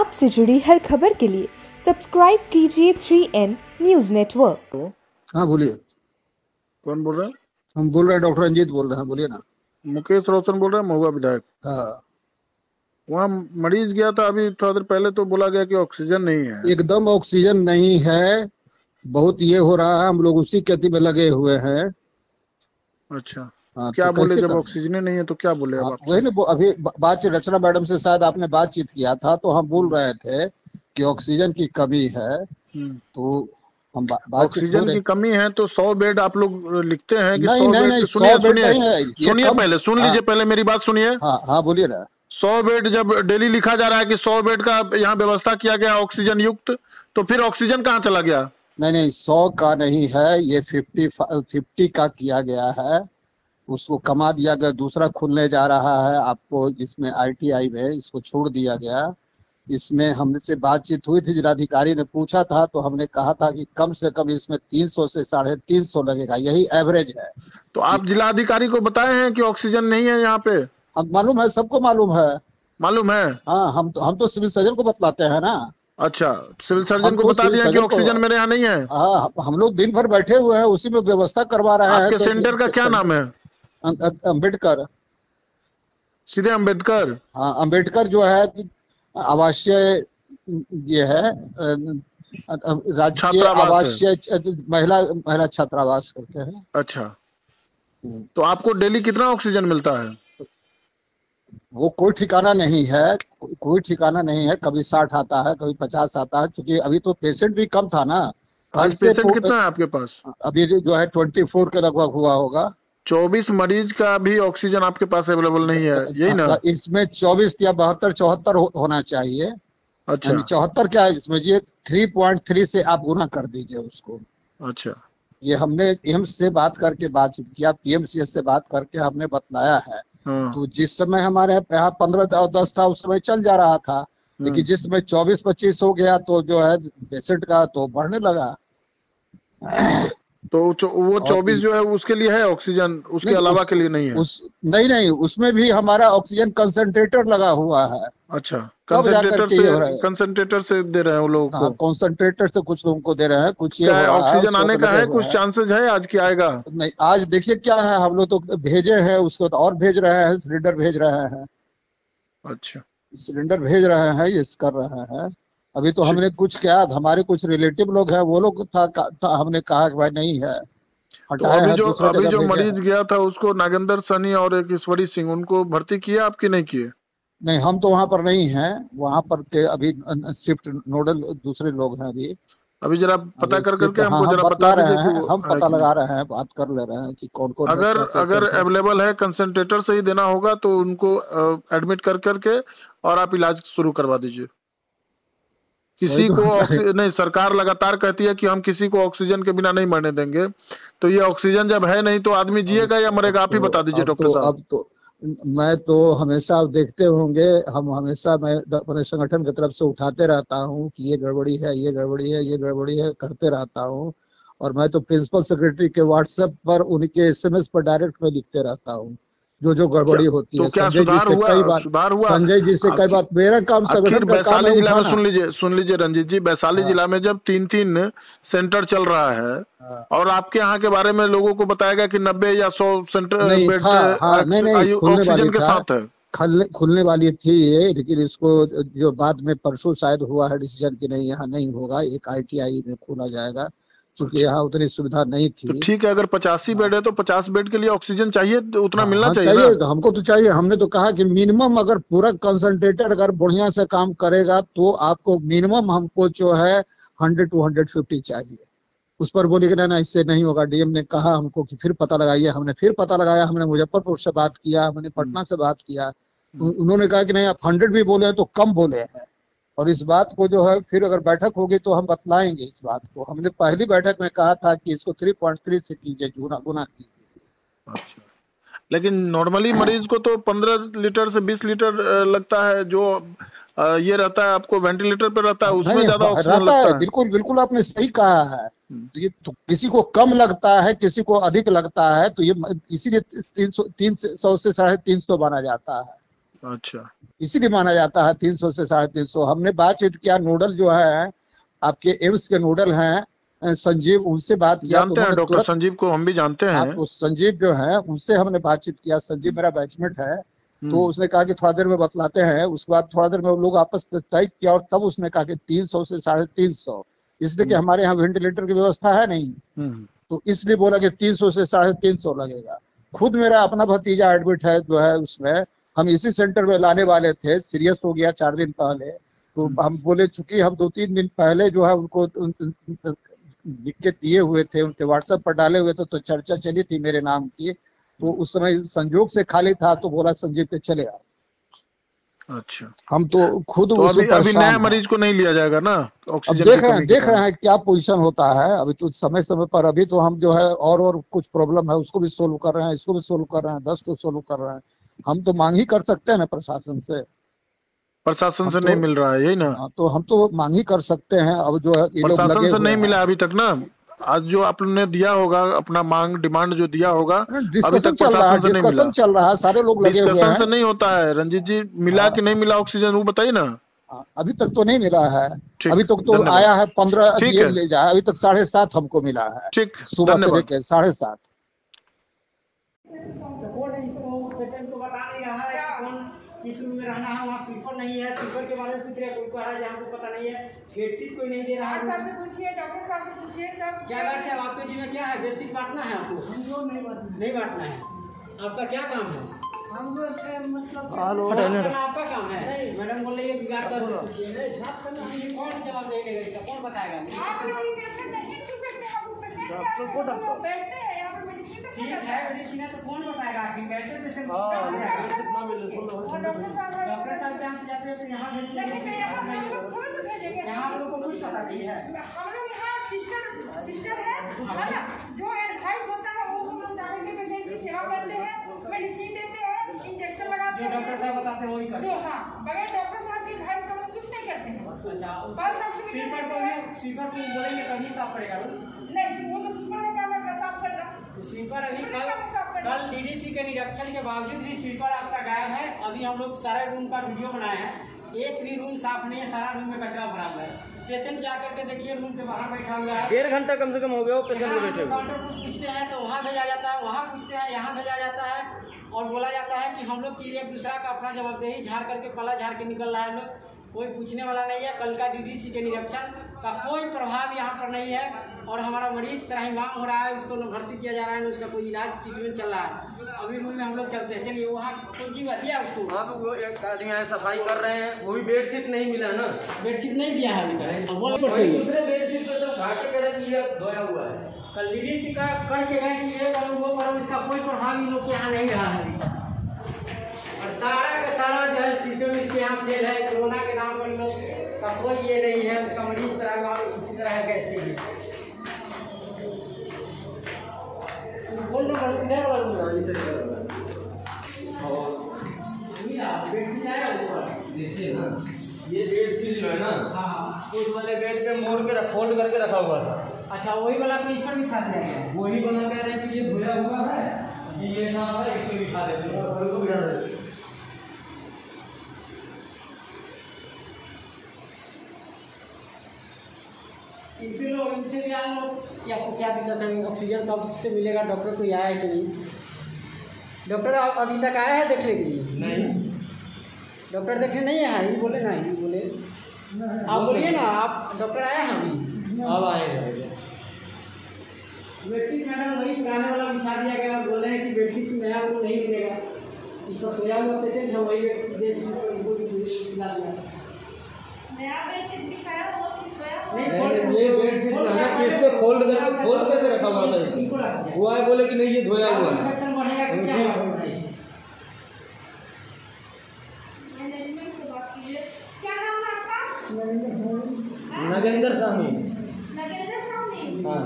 आपसे जुड़ी हर खबर के लिए सब्सक्राइब कीजिए 3N न्यूज नेटवर्क। हाँ बोलिए। कौन बोल रहा है? हम बोल रहे हैं, डॉक्टर रंजीत बोल रहे हैं, बोलिए ना। मुकेश रोशन बोल रहे हैं, महुआ विधायक। हाँ वहाँ मरीज गया था अभी थोड़ा देर पहले, तो बोला गया कि ऑक्सीजन नहीं है। एकदम ऑक्सीजन नहीं है, बहुत ये हो रहा है, हम लोग उसी खेती में लगे हुए हैं। अच्छा, हाँ, क्या तो बोले कैसे जब कर? ऑक्सीजन नहीं है तो क्या बोले अब हाँ, आपसे? वही ना, अभी बातचीत रचना मैडम से शायद आपने बातचीत किया था, तो हम बोल रहे थे कि ऑक्सीजन की कमी है। तो हम बातचीत हो ऑक्सीजन रही। की कमी है तो 100 बेड आप लोग लिखते हैं कि नहीं 100 नहीं बेड? नहीं, सुनिए 100 बेड सुनिए नहीं है, ये सुनिए, कम। पहले सुन हाँ लीजिए, पहले मेरी बात सुनिए। हाँ हाँ, बोलिए ना। 100 बेड जब डेली लिखा जा रहा है कि 100 बेड का यहाँ व्यवस्था किया गया ऑक्सीजन युक्त, तो फिर ऑक्सीजन कहाँ चला गया? नहीं नहीं, 100 का नहीं है, ये 50 का किया गया है, उसको कमा दिया गया, दूसरा खुलने जा रहा है आपको, जिसमें ITI में इसको छोड़ दिया गया। इसमें हमसे बातचीत हुई थी, जिलाधिकारी ने पूछा था, तो हमने कहा था कि कम से कम इसमें 300 से 350 लगेगा, यही एवरेज है। तो आप जिलाधिकारी को बताए हैं कि ऑक्सीजन नहीं है यहाँ पे? हम मालूम है, सबको मालूम है। मालूम है? हाँ, हम तो सिविल सर्जन को बतलाते हैं ना। अच्छा, सिविल सर्जन हम को तो बता सिविल दिया कि सर्जन को, ऑक्सीजन मेरे यहाँ नहीं है। हाँ, हम लोग दिन भर बैठे हुए हैं, उसी में व्यवस्था करवा रहे हैं। आपके तो सेंटर का क्या नाम है? अम्बेडकर। सीधे अम्बेडकर? हाँ, अम्बेडकर जो है आवासीय, ये है राजकीय छात्रावास है। आवासीय महिला छात्रावास करके है। अच्छा, तो आपको डेली कितना ऑक्सीजन मिलता है? वो कोई ठिकाना नहीं है, कोई ठिकाना नहीं है, कभी 60 आता है, कभी 50 आता है, क्योंकि अभी तो पेशेंट भी कम था ना। आज पेशेंट कितना है आपके पास? अभी जो है 24 के लगभग हुआ होगा। 24 मरीज का भी ऑक्सीजन आपके पास अवेलेबल नहीं है, यही ना? इसमें 24 या 72 74 होना चाहिए। अच्छा 74 क्या है इसमें, ये 3.3 से आप गुना कर दीजिए उसको। अच्छा, ये हमने एम्स से बातचीत किया, PMCH से बात करके हमने बतलाया है। हाँ। तो जिस समय हमारे यहाँ 15 और 10 था, उस समय चल जा रहा था, लेकिन जिस समय 24-25 हो गया, तो जो है पेशेंट का तो बढ़ने लगा। तो वो 24 जो है उसके लिए है ऑक्सीजन, उसके अलावा के लिए नहीं है? नहीं, उसमें भी हमारा ऑक्सीजन कंसंट्रेटर लगा हुआ है। अच्छा, कंसंट्रेटर से दे रहे हैं वो लोगों को? कंसंट्रेटर से कुछ लोगों को दे रहे हैं, कुछ ये क्या है, ऑक्सीजन आने का है? कुछ चांसेस है आज की आएगा? नहीं, आज देखिए क्या है, हम लोग तो भेजे हैं उसको, तो और भेज रहे हैं, सिलेंडर भेज रहे हैं। अच्छा, सिलेंडर भेज रहे हैं, ये कर रहे हैं। अभी तो हमने कुछ क्या, हमारे कुछ रिलेटिव लोग हैं, वो लोग था हमने कहा कि भाई नहीं है, तो अभी जो मरीज गया था उसको नागेंद्र सनी और एक ईश्वरी सिंह, उनको भर्ती किया आपके नहीं किए? नहीं, हम तो वहां पर नहीं हैं, वहां पर के अभी शिफ्ट नोडल दूसरे लोग हैं। अभी जरा पता करके हमको जरा बता रहे दीजिए हैं, हम पता लगा रहे हैं, बात कर ले रहे हैं कि कौन कौन अगर अवेलेबल है, कंसंट्रेटर से ही देना होगा तो उनको एडमिट करके और आप इलाज शुरू करवा दीजिए। किसी को नहीं, सरकार लगातार कहती है कि हम किसी को ऑक्सीजन के बिना नहीं मरने देंगे, तो ये ऑक्सीजन जब है नहीं तो आदमी जिएगा या मरेगा? आप ही बता दीजिए डॉक्टर साहब। अब तो मैं तो हमेशा देखते होंगे, हम हमेशा, मैं अपने संगठन की तरफ से उठाते रहता हूँ कि ये गड़बड़ी है, ये गड़बड़ी है, ये गड़बड़ी है, करते रहता हूँ। और मैं तो प्रिंसिपल सेक्रेटरी के WhatsApp पर, उनके SMS पर डायरेक्ट में लिखते रहता हूँ जो गड़बड़ी होती है। तो क्या सुधार हुआ? संजय जी से कई बार, मेरा काम संगठन का काम है। जिला में सुन लीजिए रंजीत जी, वैशाली जिला में जब 3 सेंटर चल रहा है और आपके यहाँ के बारे में लोगों को बताया गया कि 90 या 100 सेंटर बेड ऑक्सीजन के साथ है, खुलने वाली थी ये, लेकिन इसको जो बाद में परसों शायद हुआ है डिसीजन कि नहीं, यहाँ नहीं होगा, एक ITI में खोला जाएगा, क्योंकि यहाँ उतनी सुविधा नहीं थी। तो ठीक है, अगर 85 बेड है तो 50 बेड के लिए ऑक्सीजन चाहिए, तो उतना मिलना चाहिए ना? तो हमको तो चाहिए। हमने तो कहा कि मिनिमम, अगर पूरा कंसंट्रेटर अगर बढ़िया से काम करेगा तो आपको मिनिमम हमको जो है 100 to 150 चाहिए। उस पर बोले कि ना इससे नहीं होगा। DM ने कहा हमको कि फिर पता लगाइए। हमने फिर पता लगाया, हमने मुजफ्फरपुर से बात किया, हमने पटना से बात किया। उन्होंने कहा कि नहीं, आप 100 भी बोले हैं तो कम बोले हैं। और इस बात को जो है, फिर अगर बैठक होगी तो हम बतलाएंगे इस बात को। हमने पहली बैठक में कहा था कि इसको 3.3 से कीजिए, गुना कीजिए। अच्छा, लेकिन नॉर्मली मरीज को तो 15 लीटर से 20 लीटर लगता है, जो ये रहता है आपको वेंटिलेटर पे रहता है, उसमें ज्यादा ऑक्सीजन लगता है। बिल्कुल आपने सही कहा है। ये तो किसी को कम लगता है, किसी को अधिक लगता है, तो ये इसीलिए 300 से 350 माना जाता है। अच्छा, इसीलिए माना जाता है 300 से 350। हमने बातचीत किया, नोडल जो है आपके एम्स के नोडल हैं संजीव, उनसे बात किया तो जानते हैं उन्होंने डॉक्टर तुरंत, संजीव को, हम भी जानते हाँ हैं। तो संजीव जो है उनसे हमने बातचीत किया, संजीव मेरा बैचमेट है, तो उसने कहा कि थोड़ा देर में बतलाते हैं। उसके बाद थोड़ा देर में लोग आपस में तय किया और तब उसने कहा कि 300 से 350, इसलिए कि हमारे यहाँ वेंटिलेटर की व्यवस्था है नहीं, तो इसलिए बोला कि 300 से 350 लगेगा। खुद मेरा अपना भतीजा एडमिट है जो है उसमें, हम इसी सेंटर में लाने वाले थे, सीरियस हो गया 4 दिन पहले, तो हम बोले चूंकि हम 2-3 दिन पहले जो है उनको लिख के दिए हुए थे, उनके व्हाट्सएप पर डाले हुए थे, तो चर्चा चली थी मेरे नाम की, तो उस समय संजोग से खाली था तो बोला संजीव के चले आओ। अच्छा, हम तो खुद तो उसमें अभी परेशान नया हैं। मरीज को नहीं लिया जाएगा ना अब ऑक्सीजन देख की रहे कमी हैं के देख रहे कारण? हैं क्या पोजीशन होता है, अभी तो समय समय पर, अभी तो हम जो है और कुछ प्रॉब्लम है उसको भी सोल्व कर रहे हैं, इसको भी सोल्व कर रहे हैं, 10 को सोल्व कर रहे हैं। हम तो मांग ही कर सकते हैं ना प्रशासन से, प्रशासन हम से तो नहीं मिल रहा है, यही ना? तो हम तो मांग ही कर सकते हैं। अब जो है ये लोग प्रशासन लगे से हुए नहीं हैं, मिला अभी तक ना। आज जो आपने दिया होगा अपना मांग डिमांड जो दिया होगा, अभी तक प्रशासन से नहीं मिला। डिस्कशन चल रहा है, सारे लोग लगे हुए डिस्कशन हैं। से नहीं होता है रंजीत जी, मिला कि नहीं मिला ऑक्सीजन वो बताइए ना। अभी तक तो नहीं मिला है, अभी ठीक, तक तो धन्यवाद। आया है 15 ठीक ये है, ले जाए, अभी तक 7:30 हमको मिला है, ठीक, सुबह से धन्यवाद। लेके 7:30। पेशेंट को बता नहीं रहा है कि कौन किस रूम में रहना है, वहाँ स्लीपर नहीं है, स्लीपर के बारे में पूछ रहे हैं, कोई कह रहा है हमको पता नहीं है, बेडशीट कोई नहीं दे रहा है। साहब से पूछिए, डॉक्टर साहब से पूछिए, सब क्या डॉक्टर साहब आपके जी में क्या है, बेडशीट बांटना है आपको? नहीं बांटना है। आपका क्या काम है? हम लोग मतलब आपका काम है? मैडम बोल रही है बिगाड़ कर पूछिए, कौन जवाब देगा इसका, कौन बताएगा? आप लोग रिसेप्शन नहीं छू सकते, आप पेशेंट बैठते हैं यहाँ पर मेडिसिन तक ठीक है, मेडिसिन है तो कौन बताएगा कि कैसे पेशेंट डॉक्टर साहब के यहाँ से जाते हैं तो यहाँ भेजेंगे, यहाँ हम लोग को कुछ पता नहीं है। हम लोग यहाँ सिस्टर है ना, जो एडवाइस होता है वो हम लोग डालेंगे, पेशेंट की सेवा करते हैं, मेडिसिन देते हैं, इंजेक्शन लगाते हैं, जो डॉक्टर साहब बताते हैं वही करते हैं। हाँ, बगैर डॉक्टर साहब की एडवाइस हम लोग कुछ नहीं करते हैं। अच्छा, स्लीपर को बोलेंगे तभी साफ करेगा नहीं, वो तो स्लीपर का काम है साफ करना। स्लीपर अभी कल डीडीसी के निरीक्षण के बावजूद भी स्लीपर आपका गायब है। अभी हम लोग सारे रूम का वीडियो बनाए हैं, एक भी रूम साफ नहीं है, सारा रूम में कचरा भरा हुआ है। पेशेंट जाकर के देखिए रूम के बाहर बैठा हुआ है, 1.5 घंटा कम से कम हो गया वो पेशेंट को बैठे हुए। काउंटर पर पूछते हैं तो वहाँ भेजा जाता है, वहाँ पूछते हैं यहाँ भेजा जाता है, और बोला जाता है कि हम लोग की एक दूसरा का अपना जवाबदेही झाड़ करके पला झाड़ के निकल रहा है लोग, कोई पूछने वाला नहीं है। कल का डीडीसी के निरीक्षण का कोई प्रभाव यहाँ पर नहीं है, और हमारा मरीज त्राहिमाम हो रहा है, उसको न भर्ती किया जा रहा है, न उसका कोई इलाज ट्रीटमेंट चल रहा है। अभी रूम में हम लोग चलते हैं, चलिए वहाँ कोई चीज दिया उसको, वहाँ पे वो एक आदमी आए सफाई कर रहे हैं, वो भी बेडशीट नहीं मिला ना, बेडशीट नहीं दिया है अभी तक। दूसरे बेडशीट पे सब घाटे कह रहे कि ये धोया हुआ है। कल डीडीसी का करके गए कि ये करो वो करो, इसका कोई प्रभाव इन लोग के यहाँ नहीं रहा है अभी। और सारा का सारा जो है सिस्टम इसके यहाँ फेल है, कोरोना के नाम पर लोग का कोई ये नहीं है, उसका मरीज तरह इसी तरह है कैसे भी बोल लो देखिए ना, ये बेडशीट जो है ना, हाँ, उस वाले बेड पे मोड़ के फोल्ड करके रखा हुआ था। अच्छा वही वाला को इस पर बिछा दिया गया, वही बना कह रहे हैं कि ये धोया हुआ है, ये साफ है, इसको बिठा देते हैं और इसको बिठा देते हैं। इनसे भी आए लोग कि आपको क्या दिक्कत है, ऑक्सीजन कब से मिलेगा, डॉक्टर कोई आया है कि नहीं? डॉक्टर आप अभी तक आया है देखने के लिए? नहीं, डॉक्टर देखने नहीं आया है, ये बोले ना, ये बोले आप बोलिए ना, आप डॉक्टर आया है अभी? अब आएंगे। बेडशीट मैडम वही पुराने वाला बिछा दिया गया, और बोल रहे हैं कि बेडशीट नया वो नहीं मिलेगा, इसका सोया हुआ पेशेंट है वही दिया। नया बेडशीट बिछाया हो कि सोया हो? नहीं, ये बेडशीट है इसको खोल करके रखा हुआ था। वो आए बोले कि नहीं ये धोया हुआ है। इन्फेक्शन बढ़ेगा कि क्या होगा? मैनेजमेंट से बात कीजिए। क्या नाम है आपका? नगेंद्र साहनी। नगेंद्र साहनी। हाँ।